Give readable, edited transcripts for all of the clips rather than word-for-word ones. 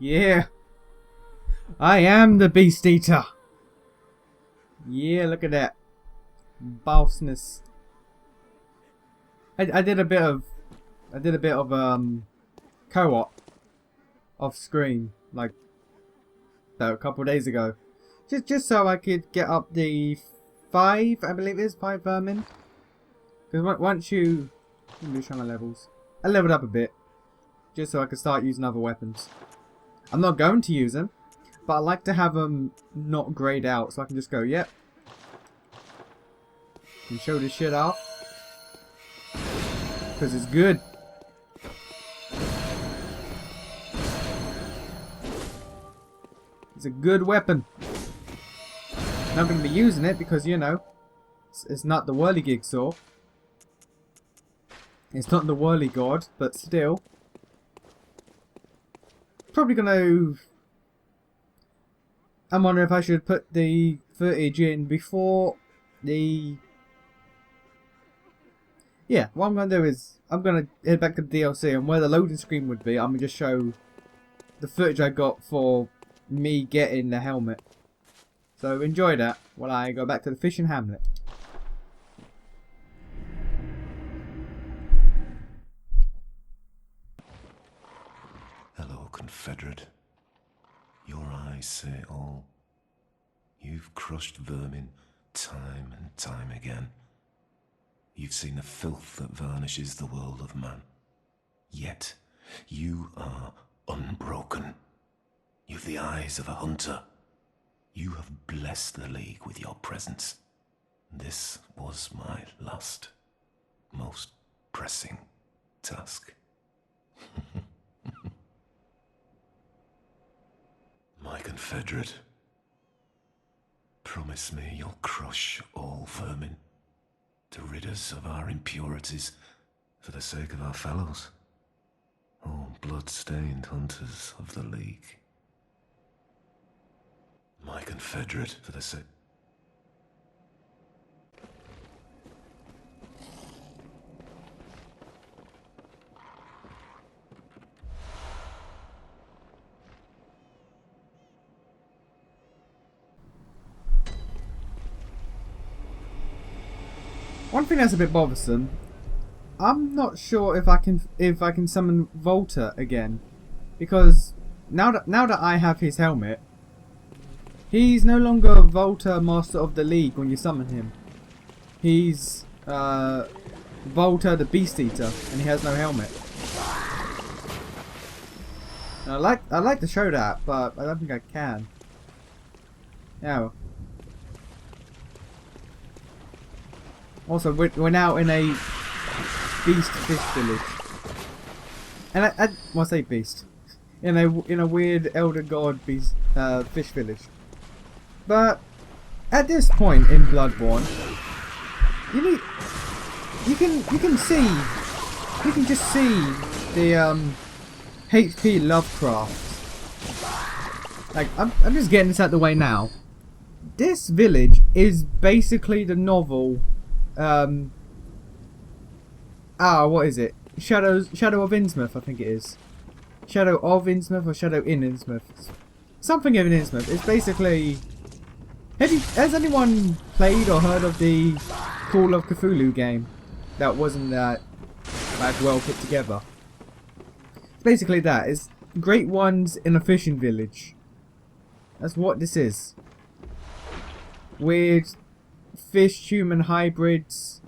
Yeah. I am the Beast Eater. Yeah, look at that. Bossness. I did a bit of co-op off screen like a couple of days ago. Just so I could get up the 5, I believe it is 5 vermin. Because once you let me show my levels. I leveled up a bit. Just so I could start using other weapons. I'm not going to use them. But I like to have them not grayed out. So I can just go, yep. And show this shit off. Because it's good. It's a good weapon. I'm not going to be using it because, you know, it's not the whirligig saw. It's not the whirly god, but still. Probably going to... I'm wondering if I should put the footage in before the... Yeah, what I'm going to do is I'm going to head back to the DLC, and where the loading screen would be, I'm going to just show the footage I got for me getting the helmet. So enjoy that while I go back to the fishing hamlet. Hello, Confederate. Your eyes say all. You've crushed vermin time and time again. You've seen the filth that varnishes the world of man. Yet, you are unbroken. You've the eyes of a hunter. You have blessed the League with your presence. This was my last, most pressing task. My Confederate, promise me you'll crush all vermin to rid us of our impurities for the sake of our fellows, all blood-stained hunters of the League. My Confederate, for the sake... One thing that's a bit bothersome, I'm not sure if I can summon Volta again, because now that I have his helmet, he's no longer Volta, Master of the League when you summon him. He's Volta the Beast Eater, and he has no helmet. And I'd like to show that, but I don't think I can. Yeah. Also, we're now in a beast fish village, and I say beast, in a weird elder god beast fish village. But at this point in Bloodborne, you can just see the H.P Lovecraft. Like I'm just getting this out of the way now. This village is basically the novel. What is it? Shadow of Innsmouth, I think it is. Shadow of Innsmouth or Shadow in Innsmouth. Something in Innsmouth. It's basically... Has anyone played or heard of the Call of Cthulhu game? That wasn't that like well put together. It's basically that. It's great ones in a fishing village. That's what this is. Weird fish-human hybrids,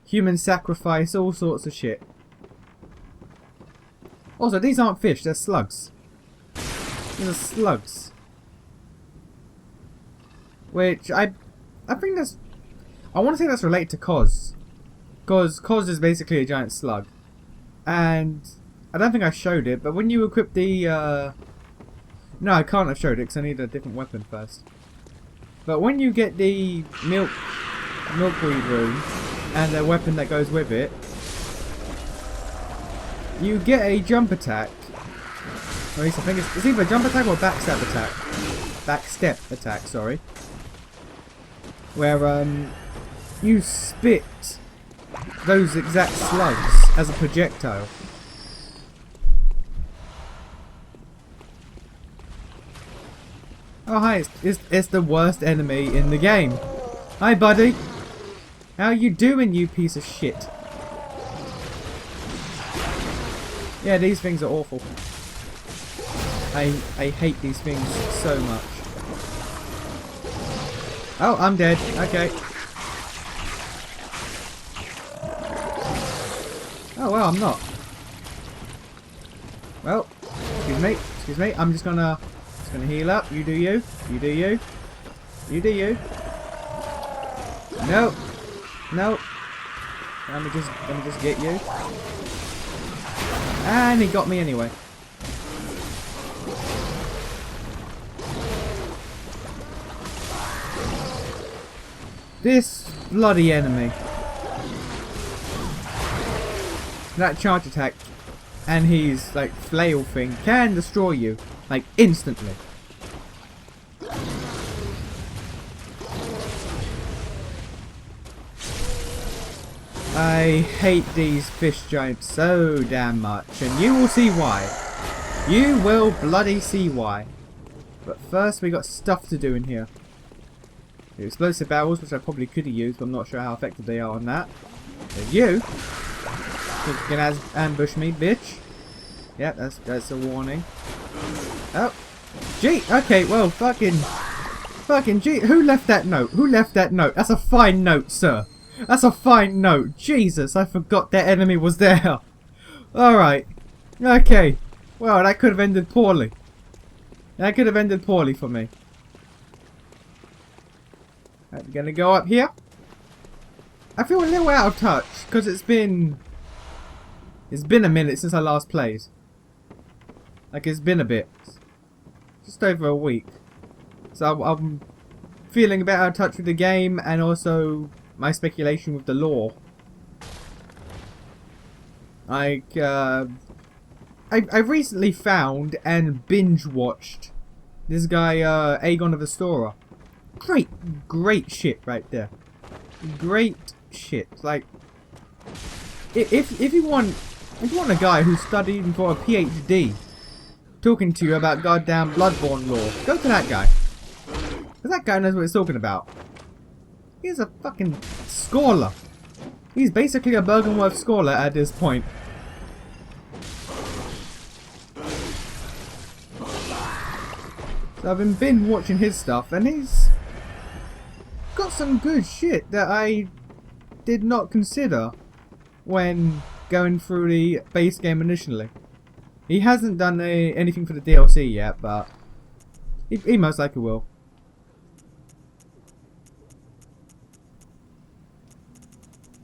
human sacrifice, all sorts of shit. Also, these aren't fish, they're slugs. These are slugs. Which, I think that's... I want to say that's related to Cos. Because Cos is basically a giant slug. And I don't think I showed it, but when you equip the... No, I can't have showed it because I need a different weapon first. But when you get the milkweed room and the weapon that goes with it, you get a jump attack. Or at least I think it's either a jump attack or backstab attack. Backstep attack, sorry. Where you spit those exact slugs as a projectile. Oh hi, it's the worst enemy in the game. Hi buddy. How you doing, you piece of shit? Yeah, these things are awful. I hate these things so much. Oh, I'm dead. Okay. Oh well, I'm not. Well, excuse me. I'm just gonna heal up. You do you. You do you. You do you. No. No. Let me just get you. And he got me anyway. This bloody enemy. That charge attack and his like flail thing can destroy you like instantly. I hate these fish giants so damn much, and you will see why. You will bloody see why. But first we got stuff to do in here. The explosive barrels, which I probably could have used, but I'm not sure how effective they are on that. There's you. Think you can ambush me, bitch. Yep, that's a warning. Oh, gee. Okay, well, fucking gee. Who left that note? Who left that note? That's a fine note, sir. That's a fine note. Jesus, I forgot that enemy was there. Alright. Okay. Well, that could have ended poorly. That could have ended poorly for me. I'm gonna go up here. I feel a little out of touch because it's been a minute since I last played. Like, it's been a bit. Just over a week. So I'm feeling a bit out of touch with the game and also my speculation with the lore. Like, I recently found and binge watched this guy, Aegon of Astora. Great shit right there. Great shit. Like, if you want a guy who's studied for a PhD talking to you about goddamn Bloodborne lore, go to that guy. Because that guy knows what he's talking about. He's a fucking scholar. He's basically a Bergenworth scholar at this point. So I've been binge watching his stuff, and he's got some good shit that I did not consider when going through the base game initially. He hasn't done anything for the DLC yet, but he most likely will.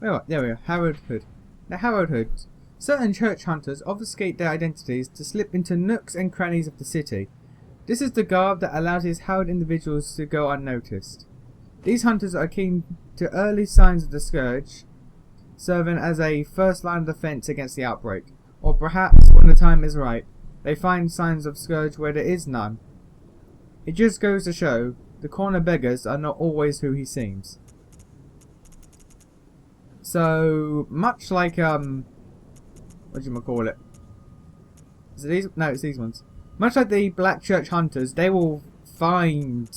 Oh, there we go. Harrowed Hood. The Harrowed Hoods. Certain church hunters obfuscate their identities to slip into nooks and crannies of the city. This is the garb that allows these harrowed individuals to go unnoticed. These hunters are keen to early signs of the scourge, serving as a first line of defense against the outbreak. Or perhaps, when the time is right, they find signs of scourge where there is none. It just goes to show, the corner beggars are not always who he seems. So, much like, whatchamacallit? Is it these? No, it's these ones. Much like the Black Church Hunters, they will find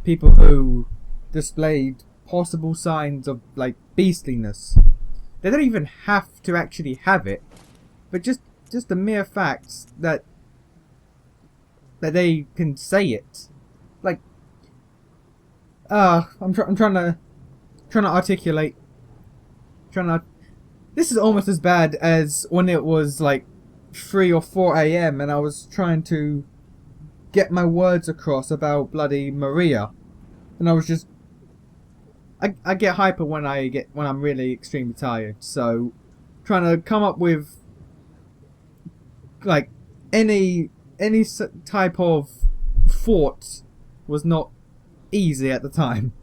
people who displayed possible signs of, like, beastliness. They don't even have to actually have it, but just the mere fact that they can say it. Like, I'm trying to articulate. This is almost as bad as when it was like 3 or 4 a.m. and I was trying to get my words across about bloody Maria, and I was just I get hyper when I'm really extremely tired. So trying to come up with like any type of thought was not easy at the time.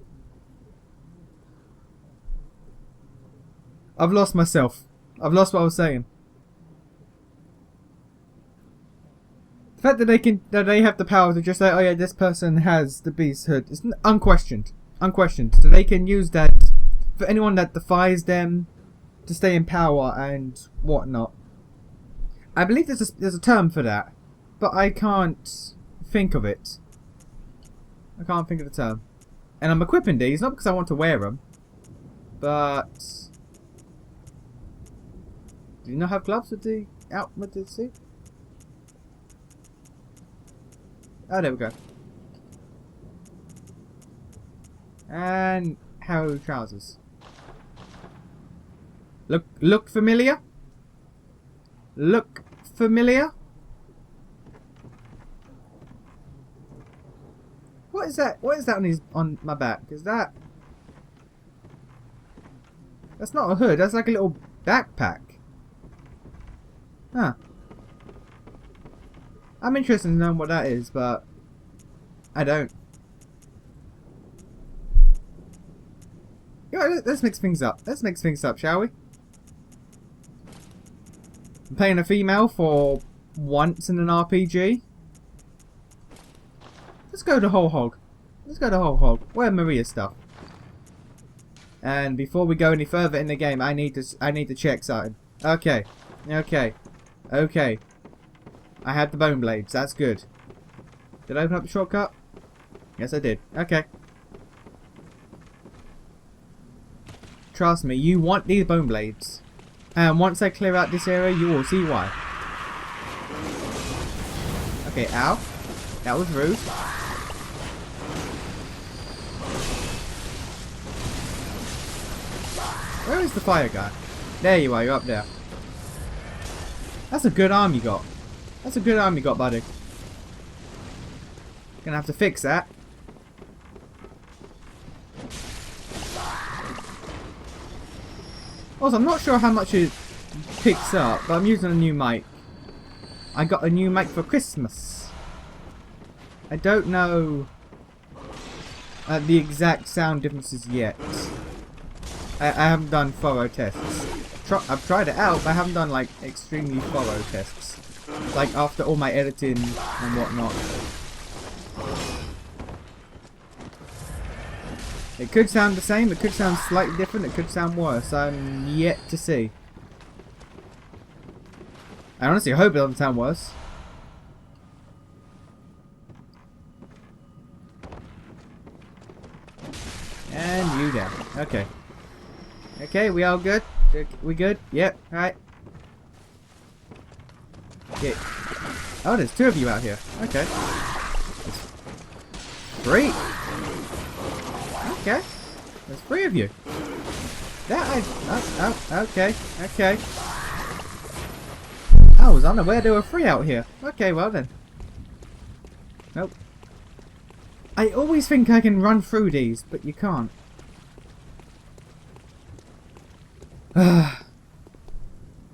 I've lost myself. I've lost what I was saying. The fact that they have the power to just say, oh yeah, this person has the beast hood, is unquestioned. So they can use that for anyone that defies them to stay in power and whatnot. I believe there's a term for that, but I can't think of it. I can't think of the term. And I'm equipping these, not because I want to wear them, but... Do you not have gloves with the suit? Oh, there we go. And how trousers. Look familiar? Look familiar? What is that? What is that on my back? Is that... That's not a hood, that's like a little backpack. Huh. I'm interested in knowing what that is, but I don't. Yeah, let's mix things up. Let's mix things up, shall we? I'm playing a female for once in an RPG. Let's go to whole hog. Let's go to whole hog. Where Maria's stuff. And before we go any further in the game, I need to check something. Okay. Okay. Okay. I have the bone blades. That's good. Did I open up the shortcut? Yes, I did. Okay. Trust me, you want these bone blades. And once I clear out this area, you will see why. Okay, ow. That was rude. Where is the fire guy? There you are, you're up there. That's a good arm you got. That's a good arm you got, buddy. Gonna have to fix that. Also, I'm not sure how much it picks up, but I'm using a new mic. I got a new mic for Christmas. I don't know the exact sound differences yet. I haven't done thorough tests. I've tried it out, but I haven't done like extremely thorough tests. Like after all my editing and whatnot. It could sound the same, it could sound slightly different, it could sound worse. I'm yet to see. I honestly hope it doesn't sound worse. And you down. Okay. Okay, we all good? We good? Yep, alright. Yeah. Oh, there's two of you out here. Okay. Three. Okay. There's three of you. Okay. Okay. I was unaware there were three out here. Okay, well then. Nope. I always think I can run through these, but you can't.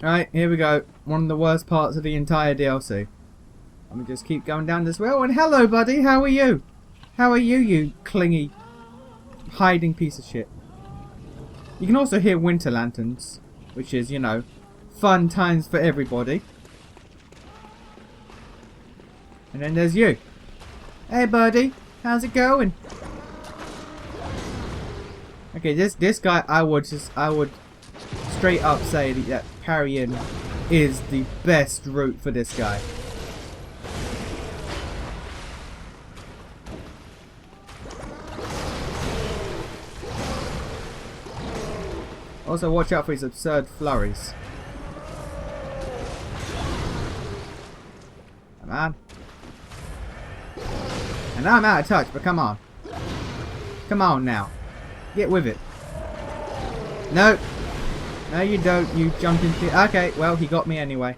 Alright, here we go. One of the worst parts of the entire DLC. Let me just keep going down this well. And hello, buddy. How are you? How are you, you clingy, hiding piece of shit? You can also hear winter lanterns, which is, you know, fun times for everybody. And then there's you. Hey, buddy. How's it going? Okay, this guy, I would straight up say that parrying is the best route for this guy. Also, watch out for his absurd flurries. Come on. And now I'm out of touch, but come on. Come on now. Get with it. No. No, you don't. You jumped into... Okay, well, he got me anyway.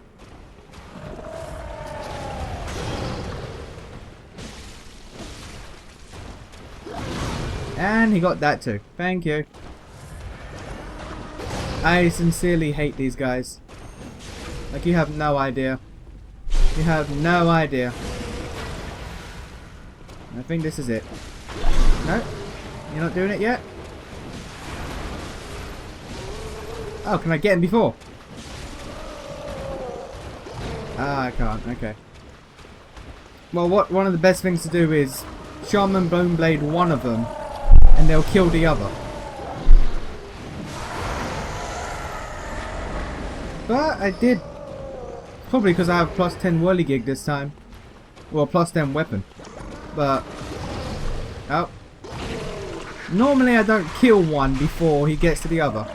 And he got that too. Thank you. I sincerely hate these guys. Like, you have no idea. You have no idea. I think this is it. No? You're not doing it yet? Oh, can I get him before? Ah, I can't. Okay. Well, one of the best things to do is Shaman Bone Blade one of them, and they'll kill the other. But I did, probably because I have +10 whirligig this time. Well, +10 weapon. But Oh. Normally I don't kill one before he gets to the other.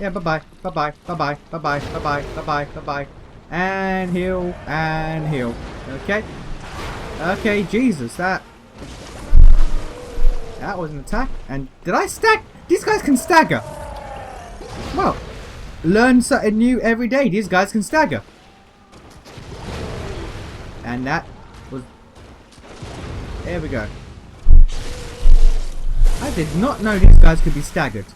Yeah, bye-bye. Bye-bye. Bye-bye. Bye-bye. Bye-bye. Bye-bye. Bye-bye. And heal. And heal. Okay. Okay, Jesus, that was an attack. And did I stack? These guys can stagger. Well, learn something new every day. These guys can stagger. And that was... There we go. I did not know these guys could be staggered.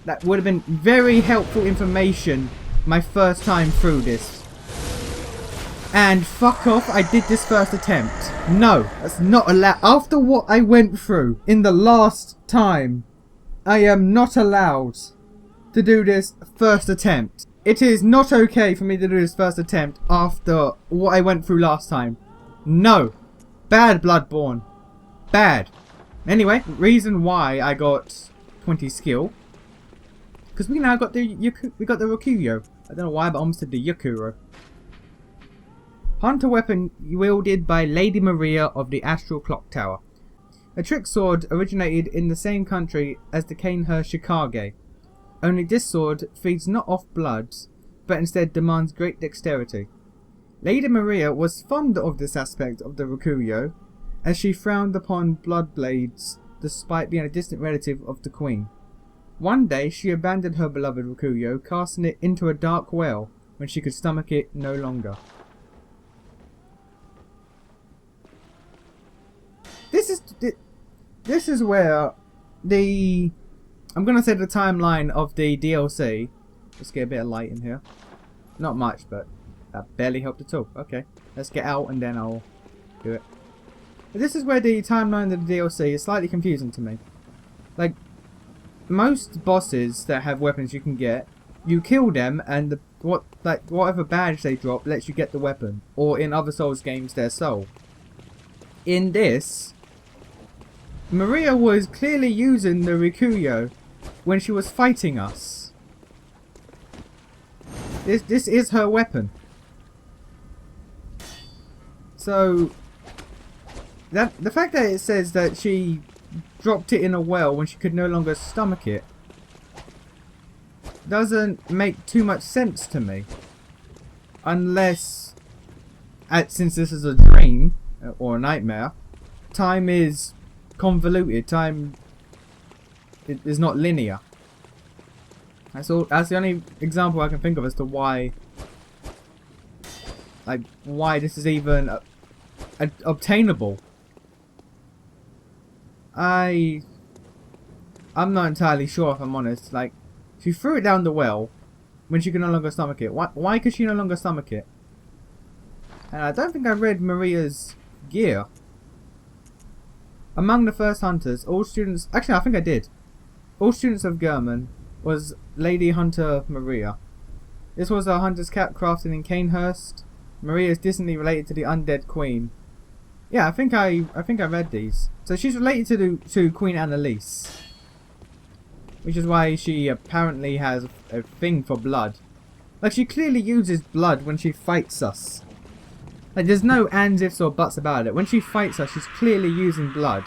That would have been very helpful information my first time through this. And fuck off, I did this first attempt. No, that's not allowed. After what I went through in the last time, I am not allowed to do this first attempt. It is not okay for me to do this first attempt after what I went through last time. No. Bad Bloodborne. Bad. Anyway, reason why I got 20 skill. Because we now got the Rokuyo. I don't know why, but I almost did the Yakuro. Hunter weapon wielded by Lady Maria of the Astral Clock Tower. A trick sword originated in the same country as the Kanehurst Shikage. Only this sword feeds not off blood, but instead demands great dexterity. Lady Maria was fond of this aspect of the Rokuyo, as she frowned upon blood blades despite being a distant relative of the Queen. One day she abandoned her beloved Rokuyo, casting it into a dark well when she could stomach it no longer. This is where the... I'm going to say the timeline of the DLC. Let's get a bit of light in here. Not much, but that barely helped at all. Okay, let's get out and then I'll do it. But this is where the timeline of the DLC is slightly confusing to me. Like, most bosses that have weapons you can get, you kill them and whatever badge they drop lets you get the weapon. Or in other Souls games, their soul. In this, Maria was clearly using the Rokuyo when she was fighting us. This is her weapon. So the fact that it says that she dropped it in a well when she could no longer stomach it doesn't make too much sense to me. Unless, since this is a dream or a nightmare, time is convoluted. Time is not linear. That's the only example I can think of as to why this is even obtainable. I'm not entirely sure, if I'm honest. Like, she threw it down the well when she could no longer stomach it. Why could she no longer stomach it? And I don't think I read Maria's gear. Among the first hunters, all students... Actually, I think I did. All students of German was Lady Hunter Maria. This was a hunter's cap crafted in Kanehurst. Maria is distantly related to the undead queen. Yeah, I think I read these. So she's related to Queen Annalise, which is why she apparently has a thing for blood. Like, she clearly uses blood when she fights us. Like, there's no ands, ifs or buts about it. When she fights us, she's clearly using blood.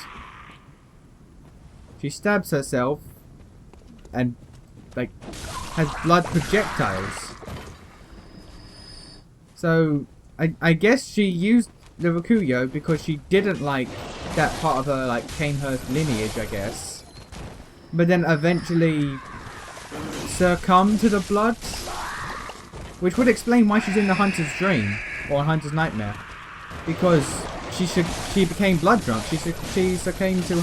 She stabs herself and, like, has blood projectiles. So, I guess she used the Rokuyo because she didn't like that part of her, like, Kanehurst lineage, I guess. But then eventually succumbed to the blood, which would explain why she's in the Hunter's Dream or Hunter's Nightmare, because she became blood drunk. She succumbed to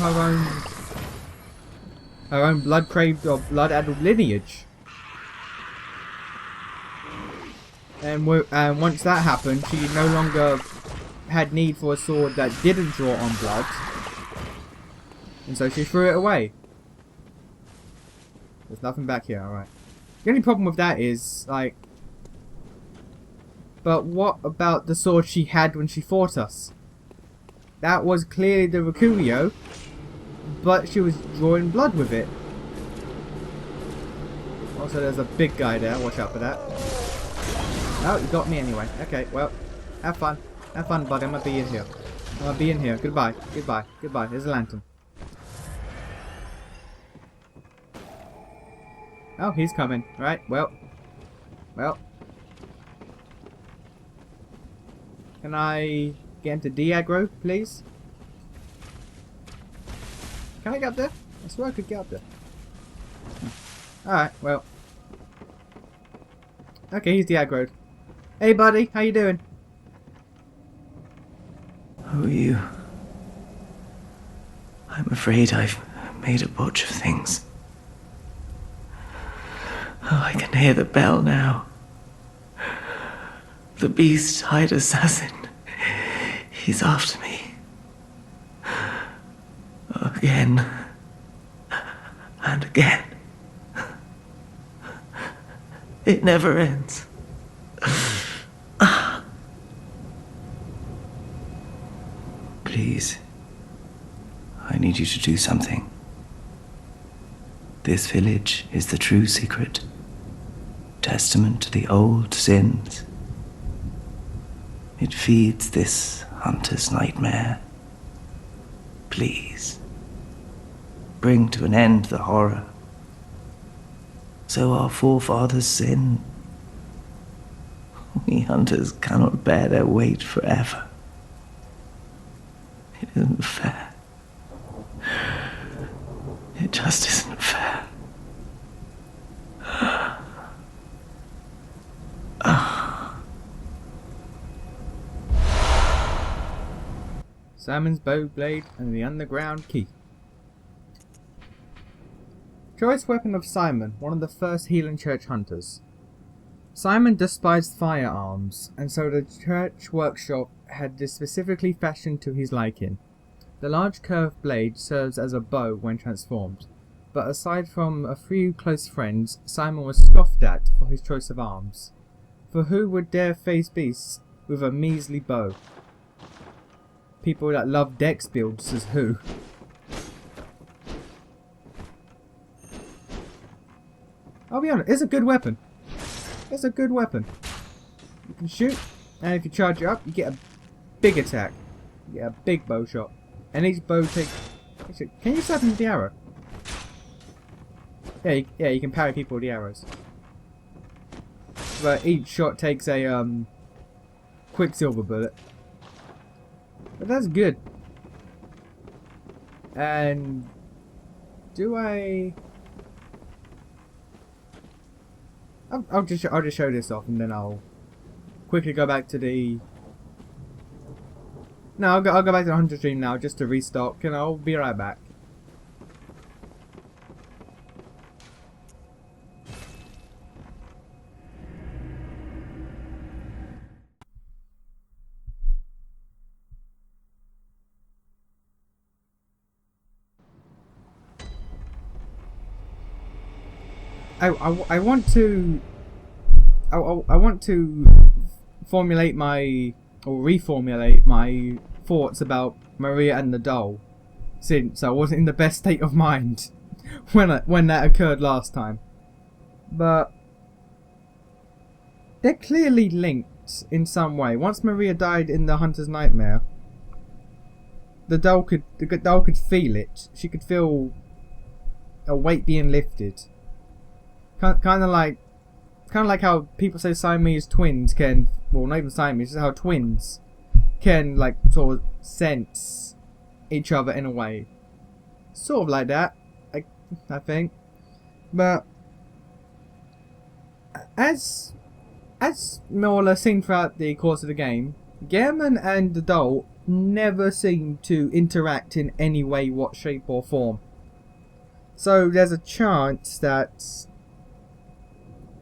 her own blood craved or blood addled lineage. And once that happened, she no longer had need for a sword that didn't draw on blood, and so she threw it away. There's nothing back here, alright. The only problem with that is, like... But what about the sword she had when she fought us? That was clearly the Rokuyo, but she was drawing blood with it. Also, there's a big guy there, watch out for that. Oh, you got me anyway. Okay, well, have fun. Have fun, buddy. I'm gonna be in here. I'm gonna be in here. Goodbye. Goodbye. Goodbye. There's a lantern. Oh, he's coming. Right. Well. Can I get him to de-aggro, please? Can I get up there? I swear I could get up there. Alright, well. Okay, he's de-aggroed. Hey, buddy. How you doing? Who are you? I'm afraid I've made a botch of things. Oh, I can hear the bell now. The beast-eyed assassin. He's after me. Again. And again. It never ends. Please. I need you to do something. This village is the true secret. Testament to the old sins. It feeds this hunter's nightmare. Please. Bring to an end the horror. So our forefathers sin. We hunters cannot bear their weight forever. It isn't fair. It just isn't fair. Simon's bow blade and the underground key. Choice weapon of Simon, one of the first Healing Church hunters. Simon despised firearms, and so the church workshop had this specifically fashioned to his liking. The large curved blade serves as a bow when transformed, but aside from a few close friends, Simon was scoffed at for his choice of arms. For who would dare face beasts with a measly bow? People that love dex builds says who. I'll be honest, it's a good weapon. It's a good weapon. You can shoot, and if you charge it up, you get a big attack. You get a big bow shot. And each bow takes... Can you slap him with the arrow? Yeah, you can parry people with the arrows. But each shot takes a quicksilver bullet. But that's good. And do I? I'll just show this off, and then I'll quickly go back to the. No, I'll go back to the hunter stream now just to restock, and I'll be right back. I want to formulate my or reformulate my thoughts about Maria and the doll, since I wasn't in the best state of mind when that occurred last time. But they're clearly linked in some way. Once Maria died in the Hunter's Nightmare, the doll could feel it. She could feel a weight being lifted. Kind of like how people say Siamese twins can, well, not even Siamese, just how twins can like sort of sense each other in a way. Sort of like that, I think. But as more or less seen throughout the course of the game, Gehrman and the doll never seem to interact in any way, what shape or form. So there's a chance that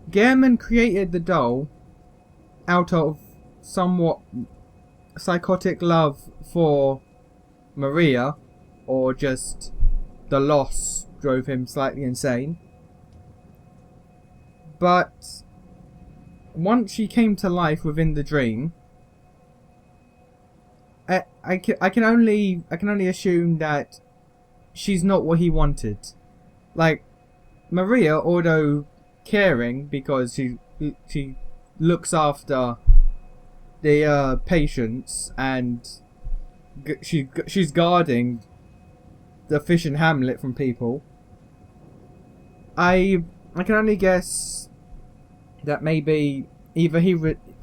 Gehrman created the doll out of somewhat psychotic love for Maria, or just the loss drove him slightly insane. But once she came to life within the dream, I can only assume that she's not what he wanted. Like, Maria, although caring because she looks after the patients, and she's guarding the fishing hamlet from people. I can only guess that maybe either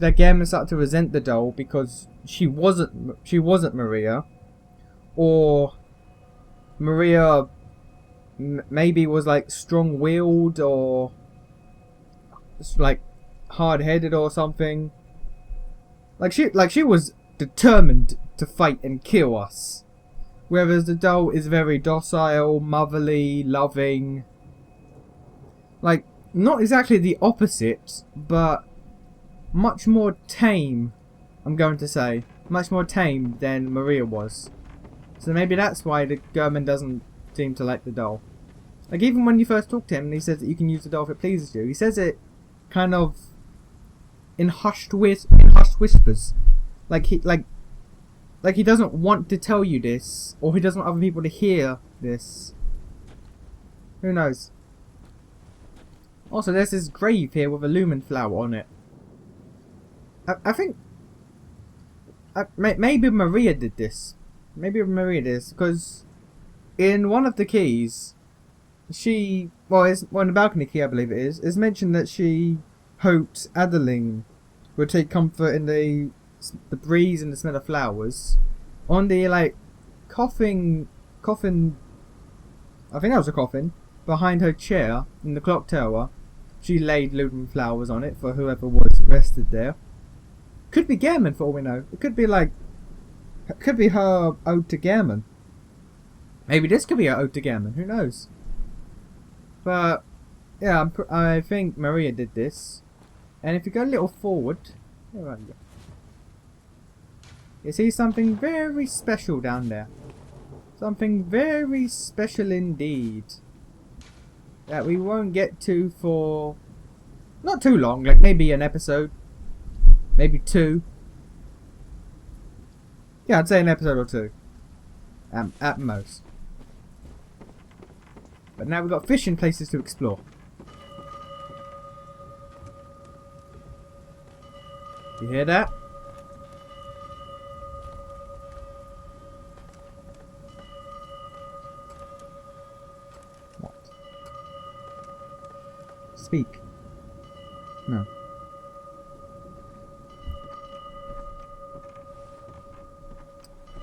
that Gammon started to resent the doll because she wasn't Maria, or Maria maybe was like strong-willed or like hard-headed or something. Like she was determined to fight and kill us, whereas the doll is very docile, motherly, loving. Like, not exactly the opposite, but much more tame, I'm going to say. Much more tame than Maria was. So maybe that's why the German doesn't seem to like the doll. Like, even when you first talk to him and he says that you can use the doll if it pleases you, he says it kind of in hushed whispers. Like he doesn't want to tell you this, or he doesn't want other people to hear this. Who knows? Also, there's this grave here with a lumen flower on it. I think maybe Maria did this. Maybe Maria did this because in one of the keys, in the balcony key, I believe it is mentioned that she hoped Adeline would take comfort in the breeze and the smell of flowers. On the coffin, I think that was a coffin, behind her chair in the clock tower, she laid lumen flowers on it for whoever was rested there. Could be Gammon for all we know. It could be her ode to Gammon. Maybe this could be her ode to Gammon. Who knows? But yeah, I think Maria did this. And if you go a little forward, you see something very special down there. Something very special indeed. That we won't get to for not too long, like maybe an episode. Maybe 2. Yeah, I'd say an episode or 2. At most. But now we've got fishing places to explore. You hear that? What? Speak. No.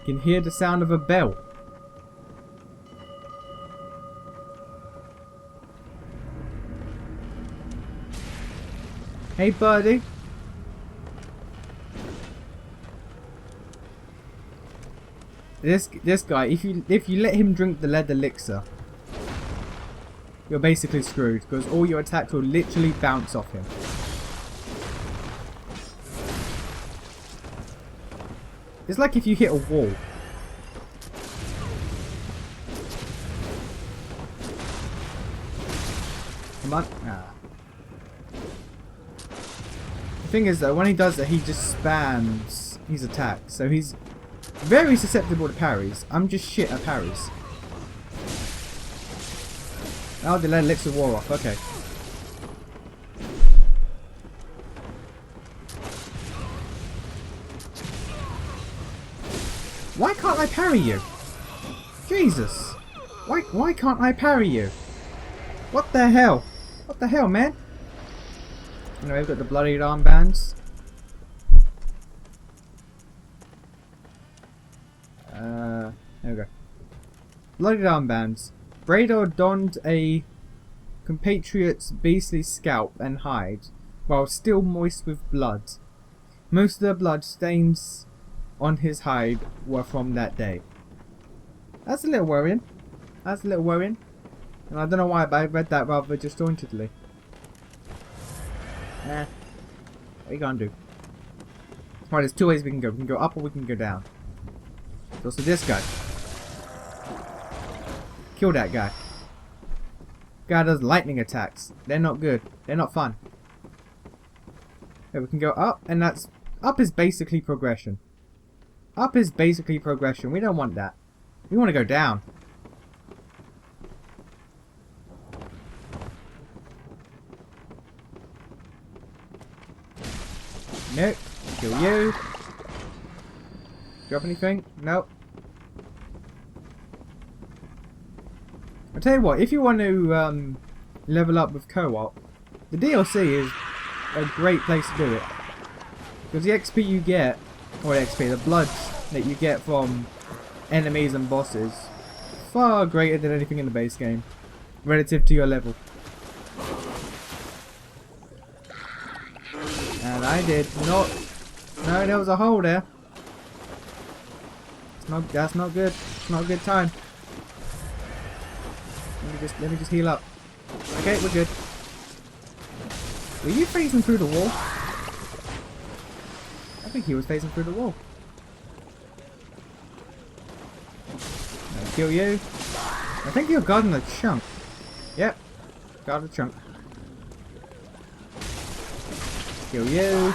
You can hear the sound of a bell. Hey, buddy. This guy, if you let him drink the lead elixir, you're basically screwed because all your attacks will literally bounce off him. It's like if you hit a wall. Come on. Ah. The thing is though, when he does that, he just spams his attacks. So he's very susceptible to parries. I'm just shit at parries. Oh, the lead elixir wore off. Okay. Why can't I parry you? Jesus! Why can't I parry you? What the hell? What the hell, man? Anyway, we've got the bloodied armbands. There we go. Bloodied armbands. Brador donned a compatriot's beastly scalp and hide, while still moist with blood. Most of the blood stains on his hide were from that day. That's a little worrying. That's a little worrying. And I don't know why, but I read that rather disjointedly. What are you gonna do? Right, there's 2 ways we can go. We can go up or we can go down. There's also this guy. Kill that guy. Guy does lightning attacks. They're not good. They're not fun. Okay, we can go up, and that's... Up is basically progression. Up is basically progression. We don't want that. We want to go down. Nope. Kill you. Drop anything? Nope. I'll tell you what, if you want to level up with co-op, the DLC is a great place to do it. Because the XP you get, or the blood that you get from enemies and bosses, far greater than anything in the base game, relative to your level. And I did not... No, there was a hole there. That's not good. It's not a good time. Let me just heal up. Okay, we're good. Were you phasing through the wall? I think he was phasing through the wall. I'll kill you. I think you're guarding a chunk. Yep. Guard a chunk. Kill you.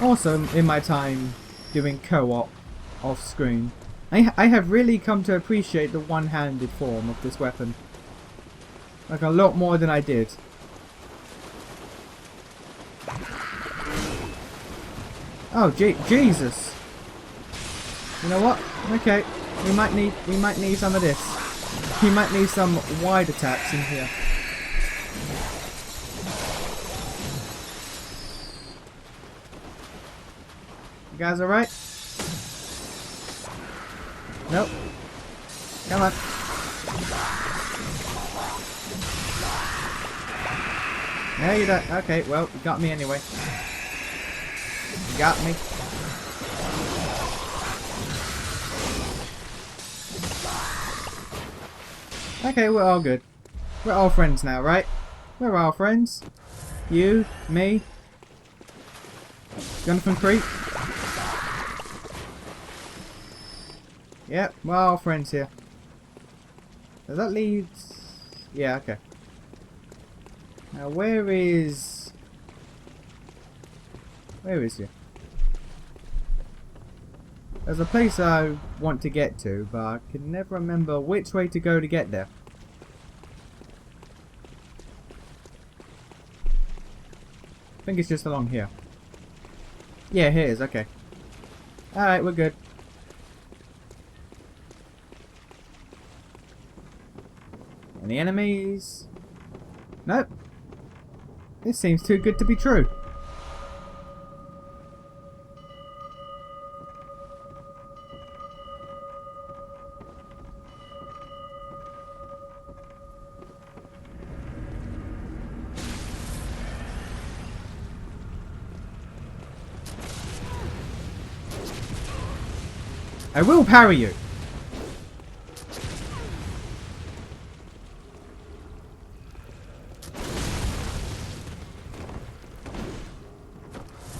Also, in my time doing co-op off screen, I have really come to appreciate the one-handed form of this weapon. Like a lot more than I did. Oh Jesus! You know what? Okay, we might need some of this. We might need some wide attacks in here. You guys alright? Nope. Come on. No, you don't. Okay, well, you got me anyway. You got me. Okay, we're all good. We're all friends now, right? We're all friends. You, me, Jonathan Creek. Yep, we're all friends here. Does that lead... Yeah, okay. Now where is you? There's a place I want to get to, but I can never remember which way to go to get there. I think it's just along here. Yeah, here it is, okay. Alright, we're good. Any enemies? Nope. This seems too good to be true. I will parry you.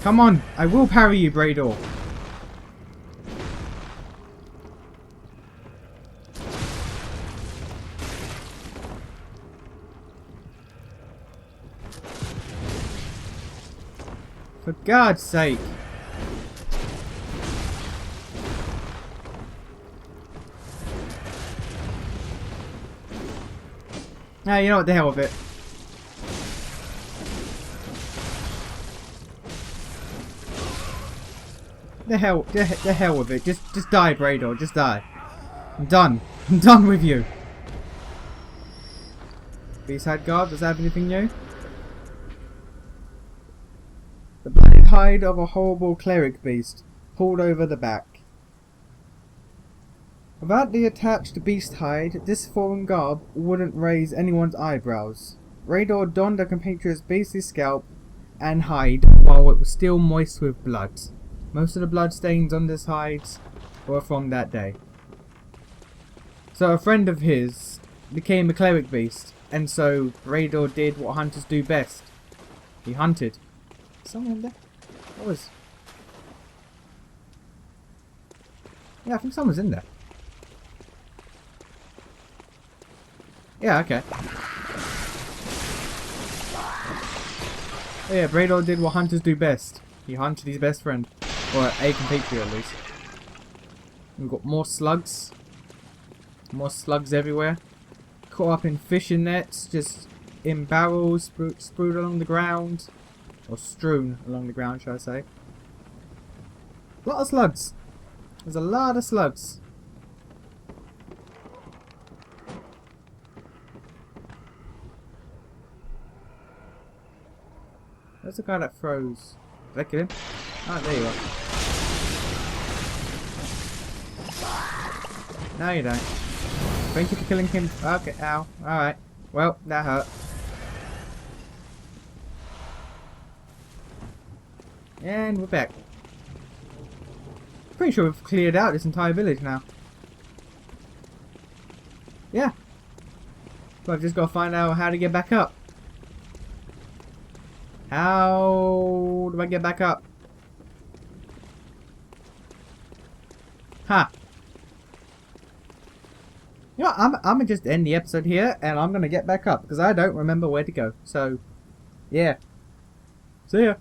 Come on, I will parry you, Brador. For God's sake. Nah, you know what, the hell with it. The hell with it. Just die, Brador. Just die. I'm done. I'm done with you. B-side guard, does that have anything new? The bloodied hide of a horrible cleric beast, pulled over the back. Without the attached beast hide, this foreign garb wouldn't raise anyone's eyebrows. Brador donned a compatriot's beastly scalp and hide while it was still moist with blood. Most of the blood stains on this hide were from that day. So a friend of his became a cleric beast, and so Brador did what hunters do best. He hunted. Someone in there? What was... Yeah, I think someone's in there. Yeah, okay. Oh yeah, Brador did what hunters do best. He hunted his best friend. Or a compatriot at least. We've got more slugs. More slugs everywhere. Caught up in fishing nets, just in barrels, strewed along the ground. Or strewn along the ground, should I say. A lot of slugs. There's a lot of slugs. Where's the guy that throws? Did I kill him? Oh, there you are. No, you don't. Thank you for killing him. Okay, ow. Alright. Well, that hurt. And we're back. Pretty sure we've cleared out this entire village now. Yeah. But I've just got to find out how to get back up. How do I get back up? Ha! You know what, I'm gonna just end the episode here and I'm gonna get back up because I don't remember where to go. So, yeah. See ya.